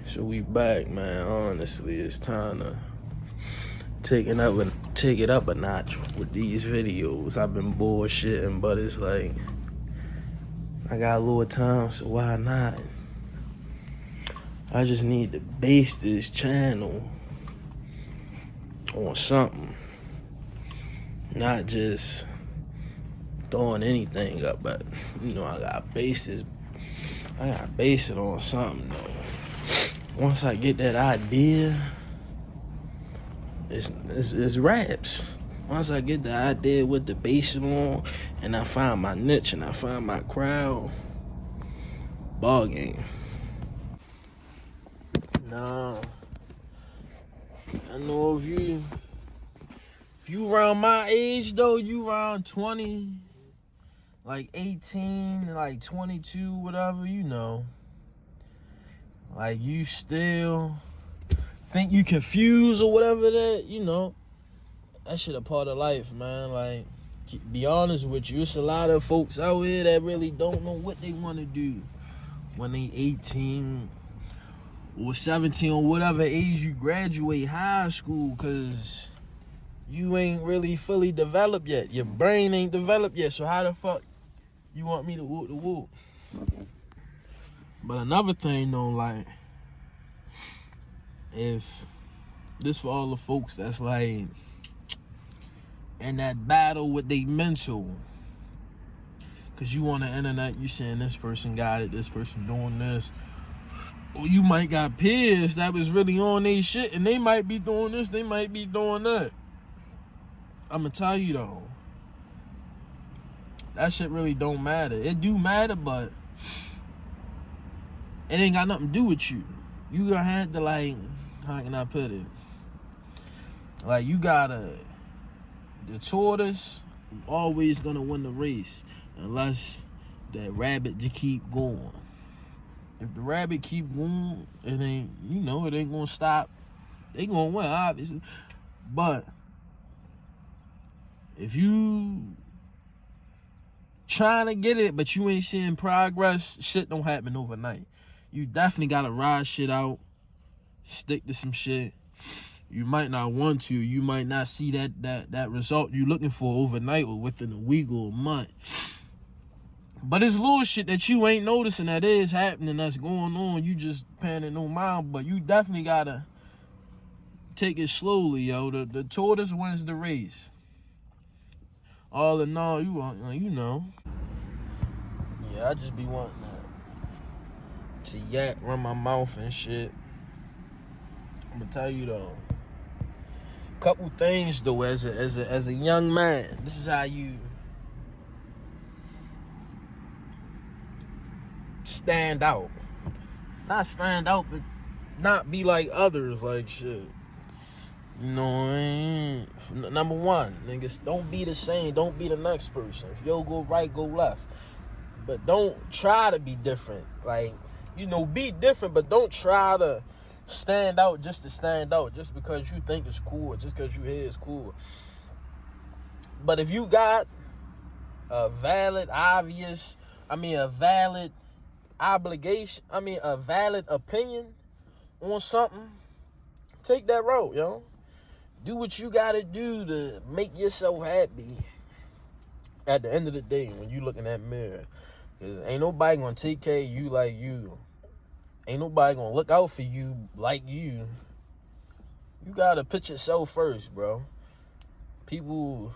So we back, man. Honestly, it's time to take it up a notch with these videos. I've been bullshitting, but it's like I got a little time, so why not? I just need to base this channel on something, not just throwing anything up. But I gotta base it on something though. Once I get that idea, it's raps. Once I get the idea what to base it on, and I find my niche and I find my crowd, ball game. Nah, I know if you around my age though, you around 20, like 18, like 22, whatever, like you still think you confused or whatever that shit a part of life, man. Like, be honest with you, it's a lot of folks out here that really don't know what they want to do when they 18 or 17 or whatever age you graduate high school, because you ain't really fully developed yet. Your brain ain't developed yet, so how the fuck you want me to whoop the whoop? But another thing though, like, if this for all the folks that's like in that battle with they mental, cause you on the internet, you saying this person got it, this person doing this, or you might got peers that was really on they shit and they might be doing this, they might be doing that. I'ma tell you though, that shit really don't matter. It do matter, but it ain't got nothing to do with you. You gonna have to, like, how can I put it? Like, the tortoise always gonna win the race unless that rabbit just keep going. If the rabbit keep going, it ain't gonna stop. They gonna win, obviously. But if you trying to get it, but you ain't seeing progress, shit don't happen overnight. You definitely gotta ride shit out, stick to some shit. You might not want to. You might not see that result you looking for overnight or within a week or a month. But it's little shit that you ain't noticing that is happening, that's going on. You just paying it no mind. But you definitely gotta take it slowly, yo. The tortoise wins the race. All in all, Yeah, I just be wanting to yak, run my mouth and shit. I'm gonna tell you though, couple things though, as a young man, this is how you stand out. Not stand out, but not be like others, like shit. Number one, niggas, don't be the same. Don't be the next person. If yo go right, go left. But don't try to be different. Like, be different, but don't try to stand out just to stand out, just because you think it's cool, just because you hear it's cool. But if you got a valid opinion on something, take that road, yo. Do what you gotta do to make yourself happy at the end of the day when you look in that mirror. Because ain't nobody gonna take care of you like you. Ain't nobody gonna look out for you like you. You gotta put yourself first, bro. People,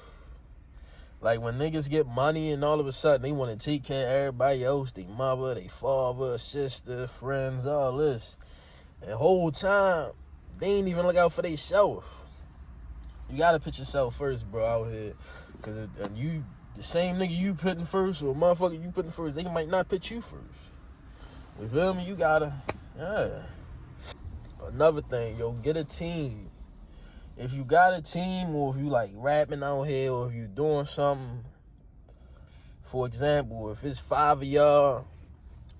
like, when niggas get money and all of a sudden they want to take care of everybody else, their mother, their father, sister, friends, all this. And the whole time, they ain't even look out for themselves. You gotta put yourself first, bro, out here. Because the same nigga you putting first, or motherfucker you putting first, they might not put you first. You feel me? You gotta, Another thing, yo, get a team. If you got a team, or if you like rapping out here, or if you doing something, for example, if it's 5 of y'all,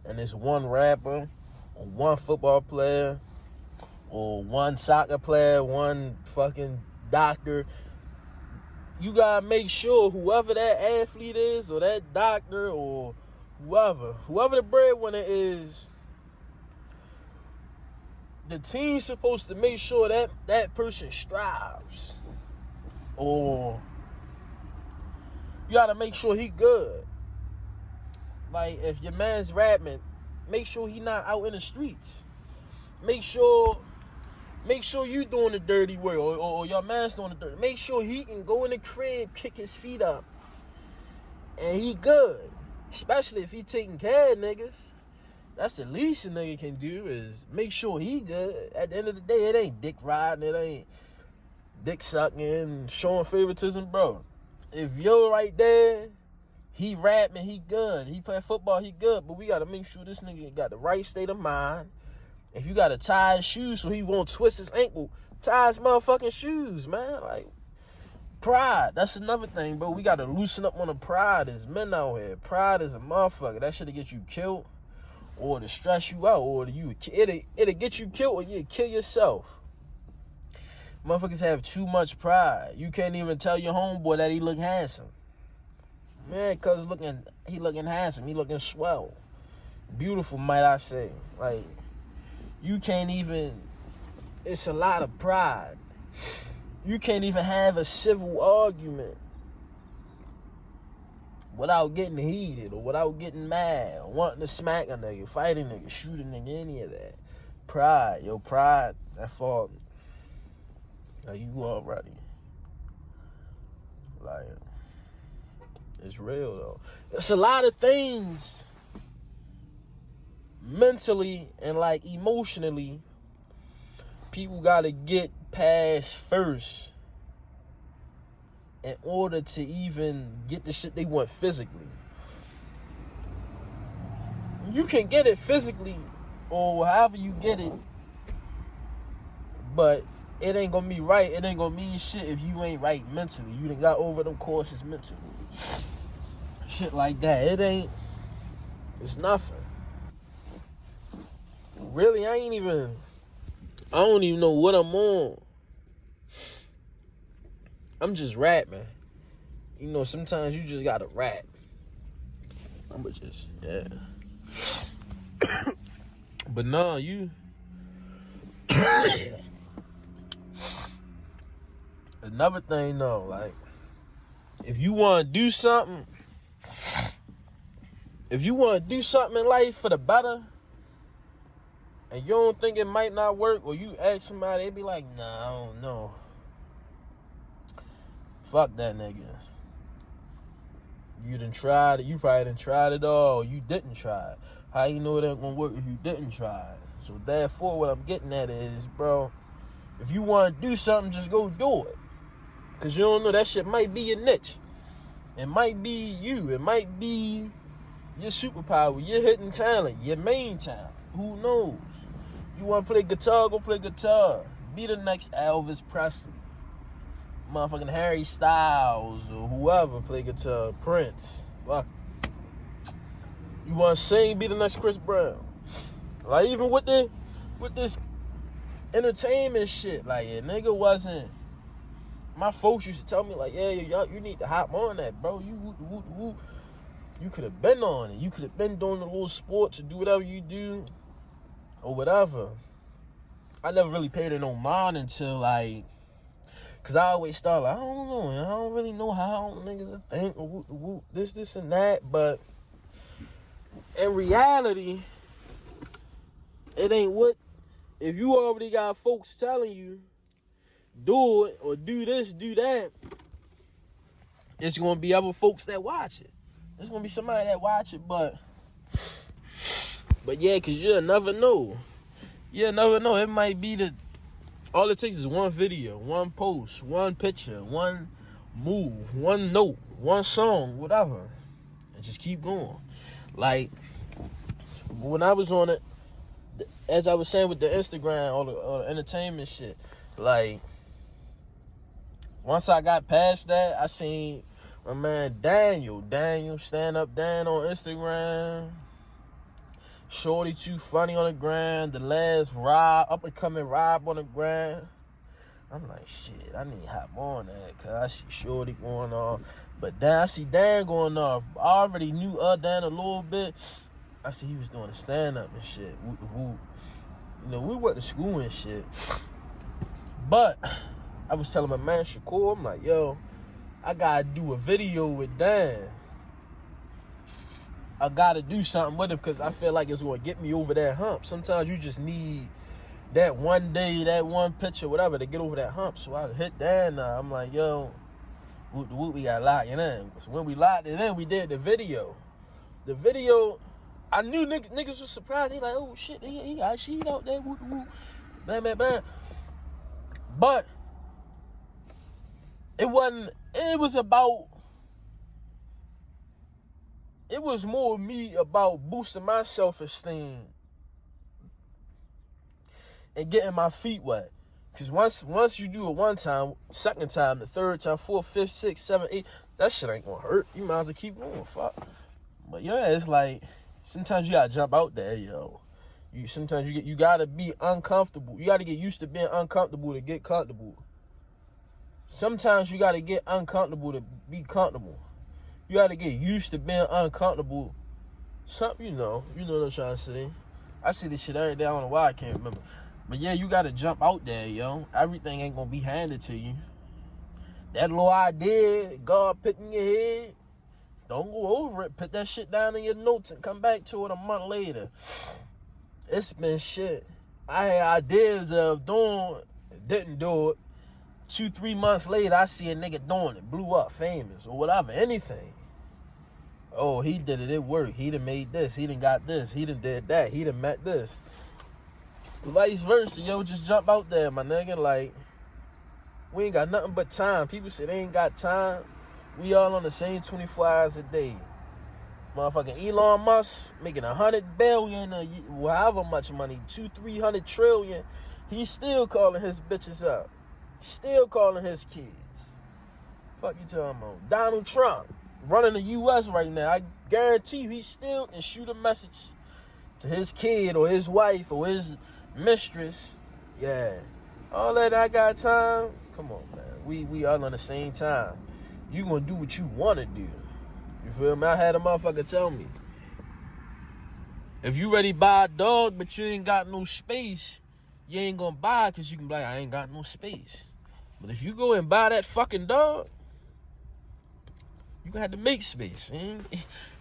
and it's one rapper, or one football player, or one soccer player, one fucking doctor, you gotta make sure whoever that athlete is, or that doctor, or whoever the breadwinner is, the team's supposed to make sure that that person strives. Or you gotta make sure he good. Like, if your man's rapping, make sure he not out in the streets. Make sure you doing the dirty work, or your man's doing the dirty. Make sure he can go in the crib, kick his feet up, and he good. Especially if he taking care of niggas. That's the least a nigga can do, is make sure he good. At the end of the day, it ain't dick riding, it ain't dick sucking, showing favoritism, bro. If you're right there, he rapping, he good. He play football, he good. But we gotta make sure this nigga got the right state of mind. If you gotta tie his shoes so he won't twist his ankle, tie his motherfucking shoes, man. Like, pride, that's another thing, bro. We gotta loosen up on the pride as men out here. Pride is a motherfucker. That shit'll get you killed, or to stress you out, or it'll get you killed, or you'll kill yourself. Motherfuckers have too much pride. You can't even tell your homeboy that he look handsome. Man, cuz he looking handsome. He looking swell. Beautiful, might I say. Like, you can't even... It's a lot of pride. You can't even have a civil argument without getting heated, or without getting mad, or wanting to smack a nigga, fight a nigga, shoot a nigga, any of that. Pride. Your pride, that fault. Like, you already. Like, it's real, though. It's a lot of things mentally and, like, emotionally people gotta get past first in order to even get the shit they want physically. You can get it physically, or however you get it, but it ain't gonna be right. It ain't gonna mean shit if you ain't right mentally. You done got over them courses mentally. Shit like that. It's nothing. Really, I don't even know what I'm on. I'm just rapping. You know, sometimes you just gotta rap. I'ma just, yeah. But nah, you... Another thing, though, like, if you want to do something in life for the better, and you don't think it might not work, or you ask somebody, they be like, nah, I don't know. Fuck that nigga. You done tried it. You probably done tried it all. You didn't try it. How you know it ain't gonna work if you didn't try it? So therefore, what I'm getting at is, bro, if you want to do something, just go do it. Because you don't know, that shit might be your niche. It might be you. It might be your superpower, your hidden talent, your main talent. Who knows? You want to play guitar, go play guitar. Be the next Elvis Presley. Motherfucking Harry Styles or whoever play guitar. Prince. Fuck. You want to sing, be the next Chris Brown. Like, even with this entertainment shit, like, yeah, nigga wasn't... My folks used to tell me, like, yeah, you need to hop on that, bro. You could have been on it. You could have been doing the little sports or do whatever you do or whatever. I never really paid it no mind until, like, because I always start like, I don't know, man. I don't really know how niggas think or this and that. But in reality, it ain't what... If you already got folks telling you, do it, or do this, do that, it's going to be other folks that watch it. There's going to be somebody that watch it, but yeah, because you'll never know. You'll never know. It might be that all it takes is one video, one post, one picture, one move, one note, one song, whatever, and just keep going. Like, when I was on it, as I was saying with the Instagram, all the entertainment shit, like, once I got past that, I seen my man Daniel stand up Dan on Instagram. Shorty Too Funny on the gram. The last up and coming Rob on the gram. I'm like, shit, I need to hop on that, cause I see Shorty going off. But then I see Dan going off. I already knew Dan a little bit. I see he was doing a stand up and shit. Woo. You know, we went to school and shit. But I was telling my man Shakur, I'm like, yo, I gotta do a video with Dan. I gotta do something with him because I feel like it's gonna get me over that hump. Sometimes you just need that one day, that one picture, whatever, to get over that hump. So I hit Dan. I'm like, yo, we got locked in. So when we locked it in, we did the video. The video, I knew niggas was surprised. They like, oh shit, he got shit out there. Woo, woo, blah, blah, blah. But it wasn't. It was more me about boosting my self-esteem and getting my feet wet. Because once you do it one time, second time, the third time, fourth, fifth, sixth, seventh, eighth, that shit ain't gonna hurt. You might as well keep going. Fuck. But yeah, it's like sometimes you gotta jump out there, yo. Sometimes you gotta be uncomfortable. You gotta get used to being uncomfortable to get comfortable. Sometimes you gotta get uncomfortable to be comfortable. You gotta get used to being uncomfortable. Something, you know what I'm trying to say. I see this shit every day. I don't know why I can't remember. But yeah, you gotta jump out there, yo. Everything ain't gonna be handed to you. That little idea God put in your head, don't go over it. Put that shit down in your notes and come back to it a month later. It's been shit I had ideas of doing, didn't do it. 2-3 months later, I see a nigga doing it, blew up, famous, or whatever, anything. Oh, he did it, it worked. He done made this, he done got this, he done did that, he done met this. Vice versa, yo, just jump out there, my nigga. Like, we ain't got nothing but time. People say they ain't got time. We all on the same 24 hours a day. Motherfucking Elon Musk making 100 billion a year, however much money, 200-300 trillion. He's still calling his bitches up. Still calling his kids. Fuck you talking about? Donald Trump running the U.S. right now. I guarantee you he still can shoot a message to his kid or his wife or his mistress. Yeah. All that I got time. Come on, man. We all on the same time. You gonna do what you wanna do. You feel me? I had a motherfucker tell me, if you ready to buy a dog but you ain't got no space, you ain't gonna buy it because you can be like, I ain't got no space. But if you go and buy that fucking dog, you gonna have to make space.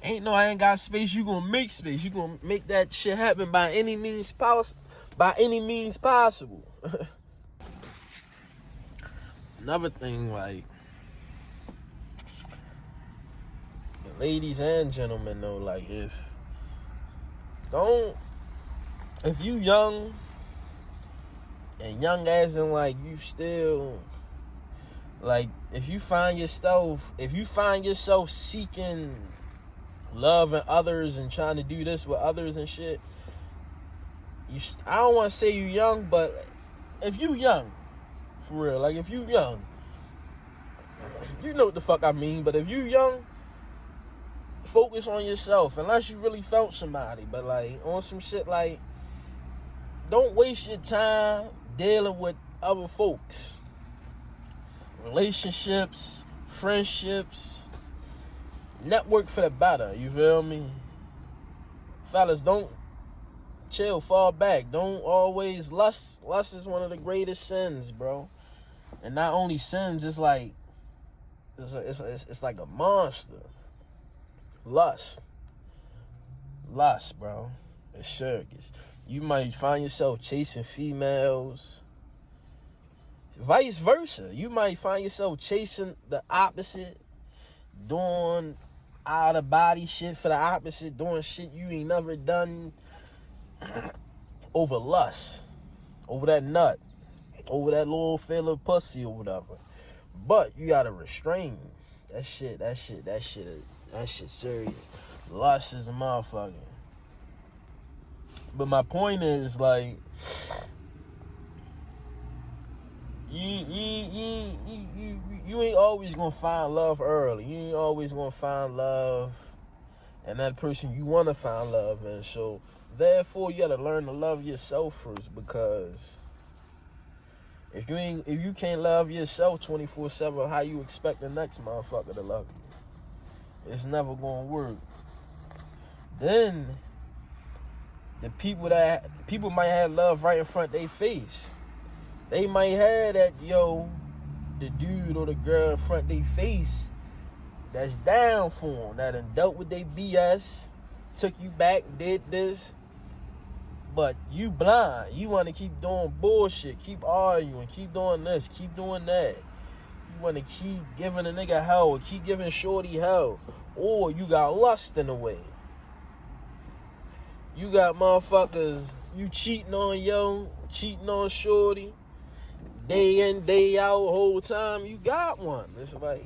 Ain't no I ain't got space. You gonna make space. You gonna make that shit happen by any means possible. Another thing, like, ladies and gentlemen, though, like, if you young, and young as in, like, you still, like, if you find yourself seeking love in others and trying to do this with others and shit, I don't want to say you young, but if you young, for real, like, if you young, you know what the fuck I mean, but if you young, focus on yourself, unless you really felt somebody, but, like, on some shit, like, don't waste your time dealing with other folks. Relationships, friendships, network for the better, you feel me? Fellas, don't chill, fall back. Don't always lust. Lust is one of the greatest sins, bro. And not only sins, it's like it's like a monster. Lust, bro. It's serious. You might find yourself chasing females. Vice versa. You might find yourself chasing the opposite, doing out of body shit for the opposite, doing shit you ain't never done over lust, over that nut, over that little feel of pussy or whatever. But you gotta restrain that shit serious. Lust is a motherfucker. But my point is, like, you ain't always gonna find love early. You ain't always gonna find love and that person you wanna find love in. So therefore you gotta learn to love yourself first, because if you can't love yourself 24/7, how you expect the next motherfucker to love you? It's never gonna work. Then the people might have love right in front of their face. They might have that, the dude or the girl in front of their face that's down for them, that done dealt with their BS, took you back, did this, but you blind. You want to keep doing bullshit, keep arguing, keep doing this, keep doing that. You want to keep giving a nigga hell, or keep giving shorty hell, or you got lust in the way. You got motherfuckers, you cheating on shorty, day in, day out, whole time. You got one. It's like,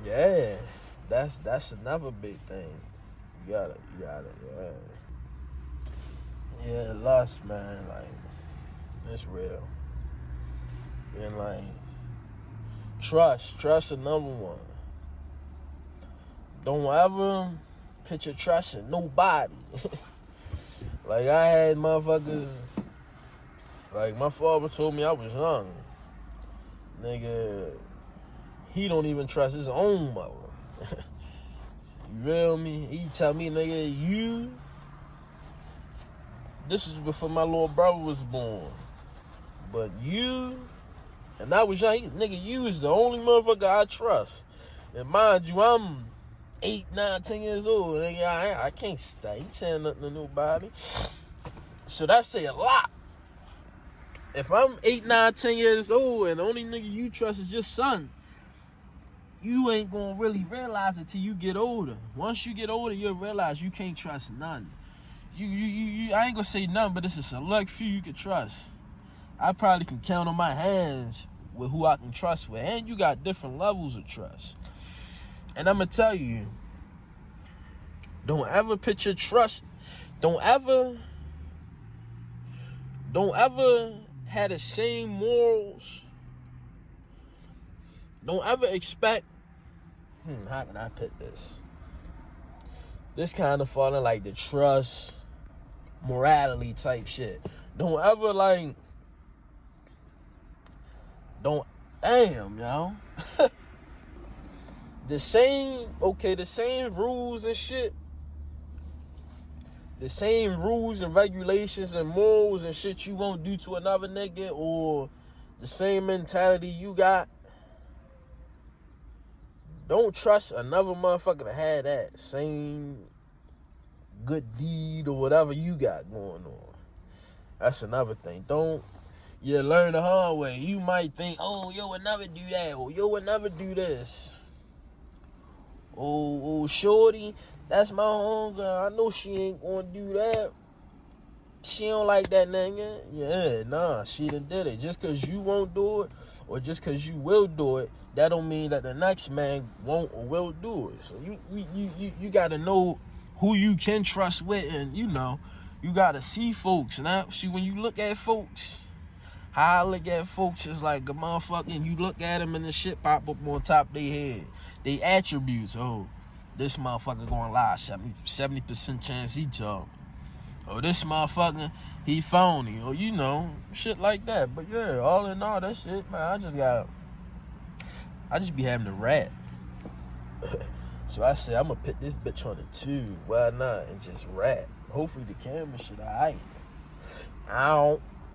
yeah, that's another big thing. You gotta, yeah, lust, man. Like, it's real. And like, trust another one. Don't ever put your trust in nobody. Like, I had motherfuckers, like, my father told me I was young. Nigga, he don't even trust his own mother. You feel me? He tell me, nigga, this is before my little brother was born. But and I was young, nigga, you is the only motherfucker I trust. And mind you, I'm 8, 9, 10 years old. Nigga, I can't stay saying nothing to nobody. So that say a lot. If I'm 8, 9, 10 years old and the only nigga you trust is your son, you ain't gonna really realize it till you get older. Once you get older, you'll realize you can't trust none. You I ain't gonna say none, but it's a select few you can trust. I probably can count on my hands with who I can trust with. And you got different levels of trust. And I'm gonna tell you, don't ever put your trust, don't ever have the same morals. Don't ever expect, how can I put this? This kind of falling like the trust, morality type shit. Don't ever the same rules and shit, the same rules and regulations and morals and shit you won't do to another nigga, or the same mentality you got. Don't trust another motherfucker to have that same good deed or whatever you got going on. That's another thing. You learn the hard way. You might think, oh, yo would never do that, or yo would never do this. Oh, shorty, that's my homegirl. I know she ain't gonna do that. She don't like that nigga. Yeah, nah, she done did it. Just cause you won't do it, or just cause you will do it, that don't mean that the next man won't or will do it. So you gotta know who you can trust with, and you gotta see folks. Now, see, when you look at folks, how I look at folks is like a motherfucking, you look at them and the shit pop up on top of their head. They attributes. Oh, this motherfucker gonna lie. 70% chance he talk. Oh, this motherfucker, he phony. Or, shit like that. But yeah, all in all, that shit, man, I just be having to rap. So I said, I'm gonna put this bitch on the tube. Why not? And just rap. Hopefully the camera shit alright. Ow.